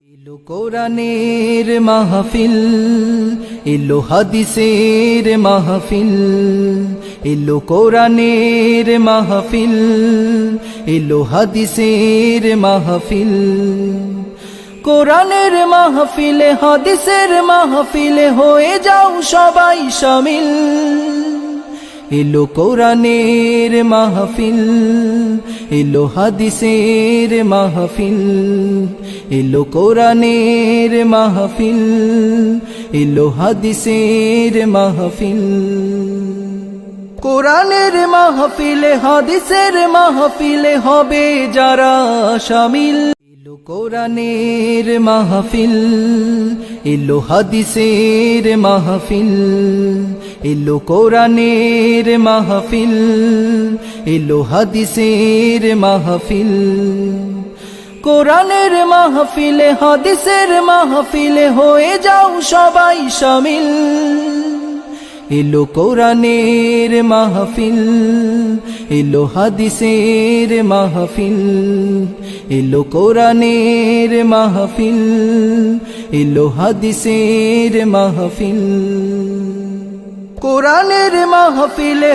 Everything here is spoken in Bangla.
এলো কোরআনের মাহফিল, এলো হাদিসের মাহফিল, এলো কোরআনের মাহফিল, এলো হাদিসের মাহফিল। কোরআনের মাহফিলে হাদিসের মাহফিলে হয়ে যাও সবাই শামিল। এলো কোরআনের মাহফিল, এলো হাদিসের মাহফিল, এলো কোরআনের মাহফিল, এলো হাদিসের মাহফিল। কোরআনের মাহফিলে হাদিসের মাহফিলে হবে যারা শামিল। এলো কোরআনের মাহফিল, এলো হাদিসের মাহফিল, এলো কোরআনের মাহফিল, এলো হাদিসের মাহফিল। কোরআনের মাহফিলে হাদিসের মাহফিলে হয়ে যাও সবাই শামিল। এলো কোরআনের মাহফিল, এলো হাদিসের মাহফিল, এলো কোরআনের মাহফিল, এলো হাদিসের মাহফিল। কোরআনের মাহফিলে